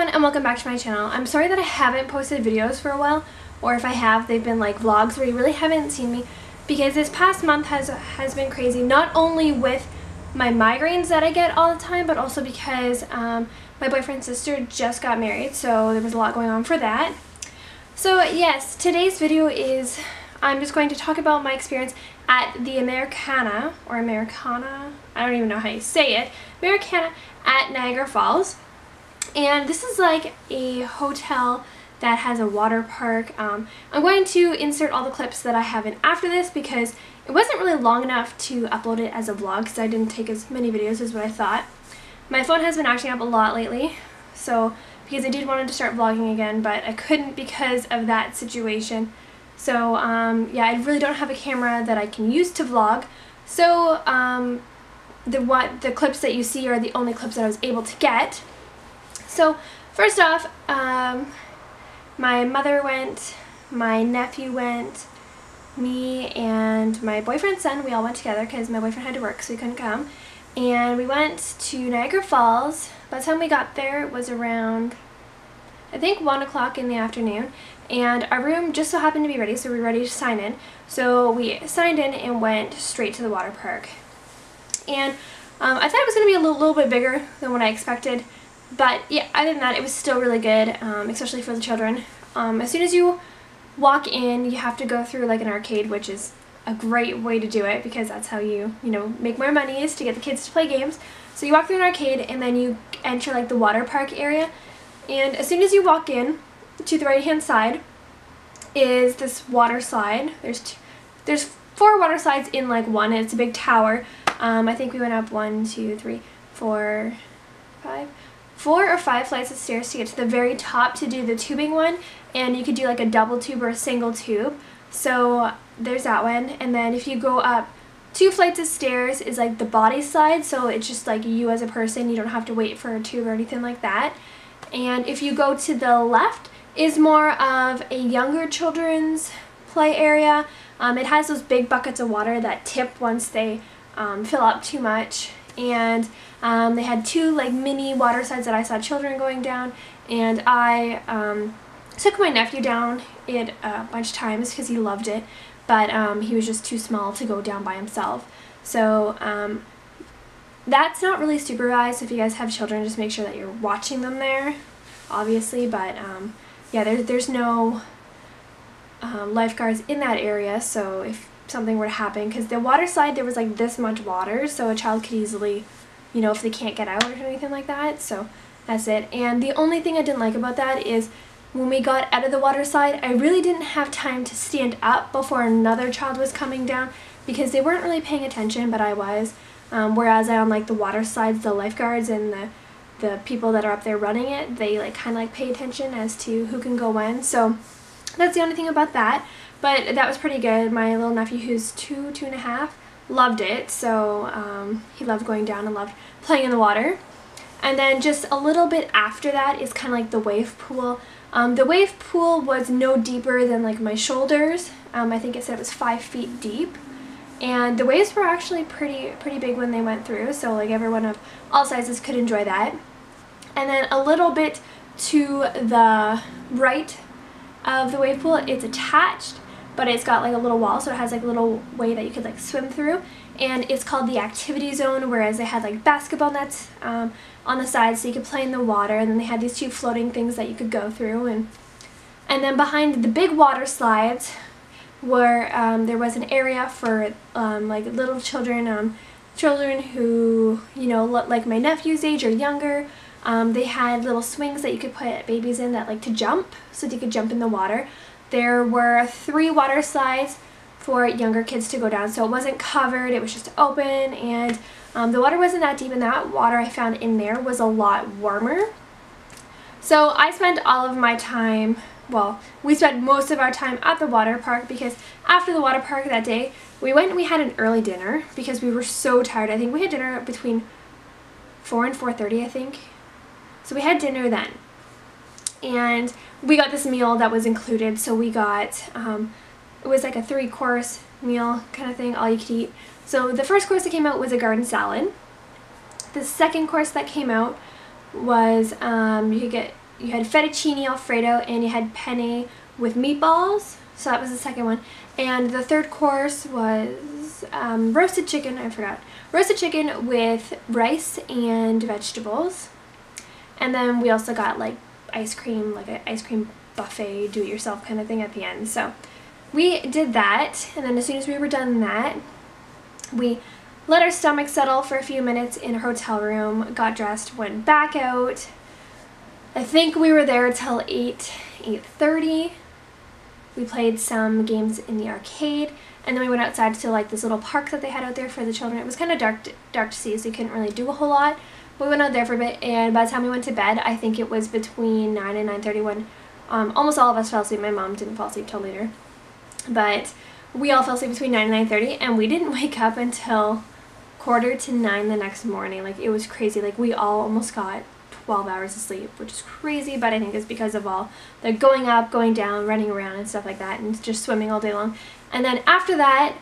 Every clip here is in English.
everyone and welcome back to my channel. I'm sorry that I haven't posted videos for a while, or if I have, they've been like vlogs where you really haven't seen me, because this past month has been crazy, not only with my migraines that I get all the time, but also because my boyfriend's sister just got married, so there was a lot going on for that. So yes, today's video is, I'm just going to talk about my experience at the Americana, or Americana, I don't even know how you say it, Americana at Niagara Falls. And this is like a hotel that has a water park. I'm going to insert all the clips that I have in after this because it wasn't really long enough to upload it as a vlog because I didn't take as many videos as what I thought. My phone has been acting up a lot lately, so because I did want to start vlogging again, but I couldn't because of that situation. So yeah, I really don't have a camera that I can use to vlog. So the clips that you see are the only clips that I was able to get. So first off, my mother went, my nephew went, me and my boyfriend's son, we all went together because my boyfriend had to work so he couldn't come. And we went to Niagara Falls. By the time we got there, it was around, I think, 1 o'clock in the afternoon. And our room just so happened to be ready, so we were ready to sign in. So we signed in and went straight to the water park. And I thought it was going to be a little bit bigger than what I expected. But yeah, other than that, it was still really good, especially for the children. As soon as you walk in, you have to go through like an arcade, which is a great way to do it because that's how you make more money, is to get the kids to play games. So you walk through an arcade and then you enter like the water park area. And as soon as you walk in, to the right hand side is this water slide. There's 4 water slides in like one, and it's a big tower. I think we went up 1, 2, 3, 4, 5. 4 or 5 flights of stairs to get to the very top to do the tubing one, and you could do like a double tube or a single tube. So there's that one, and then if you go up 2 flights of stairs is like the body slide, so it's just like you as a person, you don't have to wait for a tube or anything like that. And if you go to the left is more of a younger children's play area. It has those big buckets of water that tip once they fill up too much. And they had 2 like mini water slides that I saw children going down, and I took my nephew down it a bunch of times because he loved it, but he was just too small to go down by himself. So that's not really supervised. If you guys have children, just make sure that you're watching them there, obviously, but yeah, there's no lifeguards in that area, so if something were to happen, because the water slide, there was like this much water, so a child could easily, if they can't get out or anything like that. So that's it. And the only thing I didn't like about that is when we got out of the water slide, I really didn't have time to stand up before another child was coming down because they weren't really paying attention, but I was. Whereas on like the water slides, the lifeguards and the people that are up there running it, they like kind of like pay attention as to who can go when. So that's the only thing about that. But that was pretty good. My little nephew, who's 2.5, loved it. So he loved going down and loved playing in the water. And then just a little bit after that is kind of like the wave pool. The wave pool was no deeper than like my shoulders. I think it said it was 5 feet deep. And the waves were actually pretty big when they went through. So like everyone of all sizes could enjoy that. And then a little bit to the right of the wave pool, it's attached, but it's got like a little wall, so it has like a little way that you could like swim through, and it's called the activity zone, whereas they had like basketball nets on the sides so you could play in the water, and then they had these 2 floating things that you could go through, and then behind the big water slides where there was an area for like little children, children who like my nephew's age or younger. They had little swings that you could put babies in that like to jump, so that you could jump in the water. There were 3 water slides for younger kids to go down, so it wasn't covered, it was just open, and the water wasn't that deep, and that water I found in there was a lot warmer. So I spent all of my time, well, we spent most of our time at the water park because after the water park that day, we went and we had an early dinner because we were so tired. I think we had dinner between 4 and 4:30, I think. So we had dinner then. And we got this meal that was included, so we got, it was like a 3-course meal kind of thing, all you could eat. So the first course that came out was a garden salad. The second course that came out was, you could get you had fettuccine Alfredo, and you had penne with meatballs. So that was the second one. And the third course was roasted chicken, I forgot. Roasted chicken with rice and vegetables. And then we also got like ice cream, like an ice cream buffet, do-it-yourself kind of thing at the end. So we did that, and then as soon as we were done that, we let our stomachs settle for a few minutes in a hotel room, got dressed, went back out. I think we were there till 8:30. We played some games in the arcade, and then we went outside to like this little park that they had out there for the children. It was kind of dark to see, so you couldn't really do a whole lot. But we went out there for a bit, and by the time we went to bed, I think it was between 9 and 9:30 when almost all of us fell asleep. My mom didn't fall asleep till later. But we all fell asleep between 9 and 9:30, and we didn't wake up until 8:45 the next morning. Like, it was crazy. Like, we all almost got 12 hours of sleep, which is crazy, but I think it's because of all the going up, going down, running around and stuff like that, and just swimming all day long. And then after that,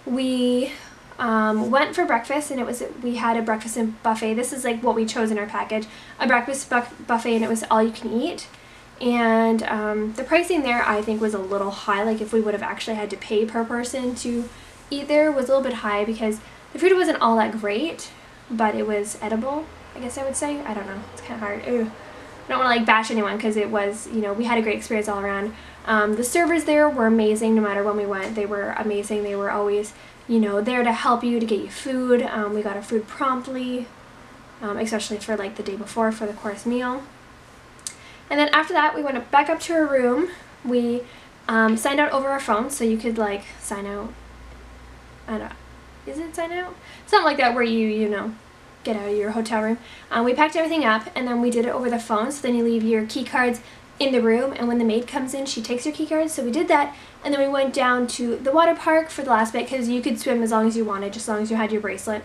we went for breakfast, and we had a breakfast buffet. This is like what we chose in our package, a breakfast buffet, and it was all you can eat. And the pricing there, I think, was a little high. Like, if we would have actually had to pay per person to eat there, was a little bit high because the food wasn't all that great, but it was edible, I guess I would say. I don't know. It's kind of hard. Ooh. I don't want to like bash anyone because it was, you know, we had a great experience all around. The servers there were amazing no matter when we went. They were amazing. They were always, you know, there to help you, to get you food. We got our food promptly, especially for like the day before for the course meal. And then after that, we went back up to our room. We signed out over our phones, so you could like sign out. I don't know. Is it sign out? Something like that, where you know, get out of your hotel room. We packed everything up, and then we did it over the phone. So then you leave your key cards in the room, and when the maid comes in, she takes your key cards. So we did that, and then we went down to the water park for the last bit because you could swim as long as you wanted, just as long as you had your bracelet.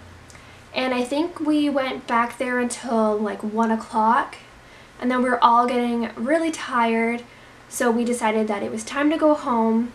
And I think we went back there until like 1 o'clock, and then we were all getting really tired. So we decided that it was time to go home,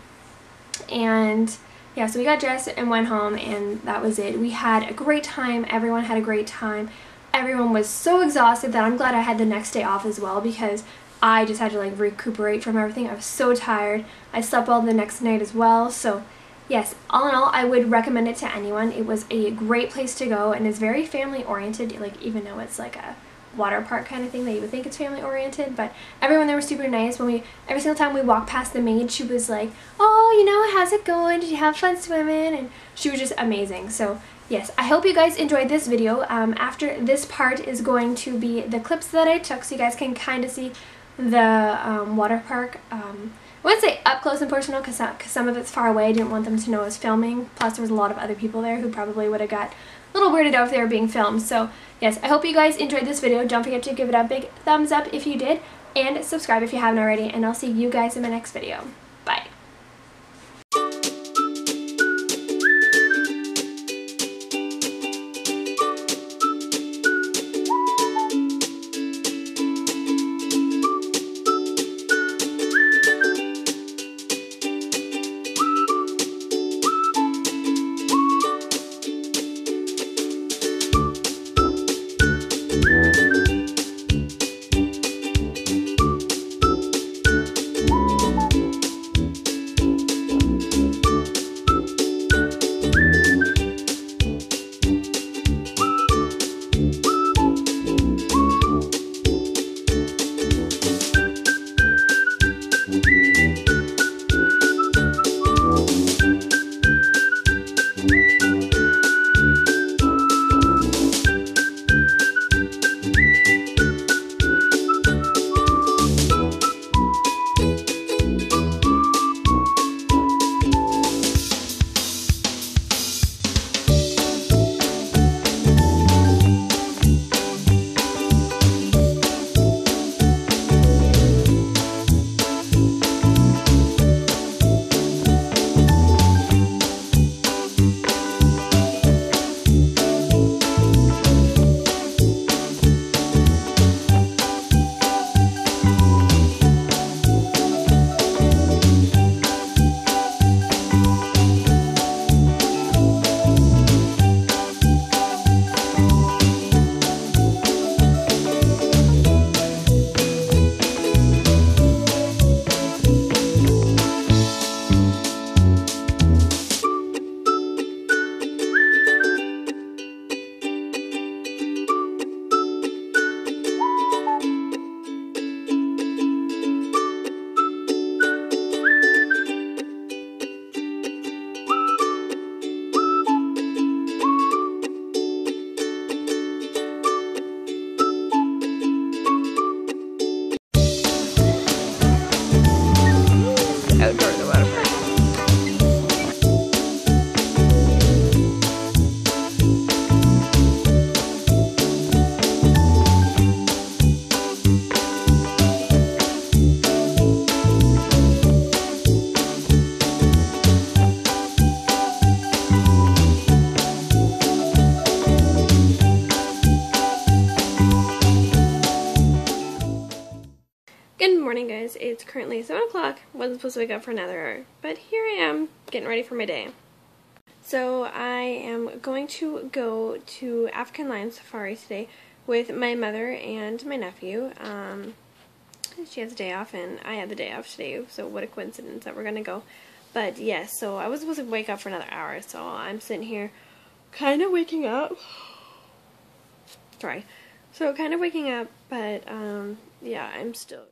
and yeah, so we got dressed and went home, and that was it. We had a great time. Everyone had a great time. Everyone was so exhausted that I'm glad I had the next day off as well, because I just had to like recuperate from everything. I was so tired. I slept well the next night as well. So yes, all in all, I would recommend it to anyone. It was a great place to go, and it's very family oriented, like even though it's like a water park kind of thing that you would think it's family oriented, but everyone there was super nice. Every single time we walked past the maid, she was like, oh, you know, how's it going? Did you have fun swimming? And she was just amazing. So yes, I hope you guys enjoyed this video. After this part is going to be the clips that I took, so you guys can kind of see the water park. I wouldn't say up close and personal because some of it's far away. I didn't want them to know I was filming. Plus there was a lot of other people there who probably would have got a little weirded out if they were being filmed. So yes, I hope you guys enjoyed this video. Don't forget to give it a big thumbs up if you did, and subscribe if you haven't already, and I'll see you guys in my next video. Bye. Good morning, guys. It's currently 7 o'clock. Wasn't supposed to wake up for another hour, but here I am, getting ready for my day. So I am going to go to African Lion Safari today with my mother and my nephew. She has a day off, and I had the day off today, so what a coincidence that we're going to go. But yes, so I was supposed to wake up for another hour, so I'm sitting here kind of waking up. Sorry. So kind of waking up, but yeah, I'm still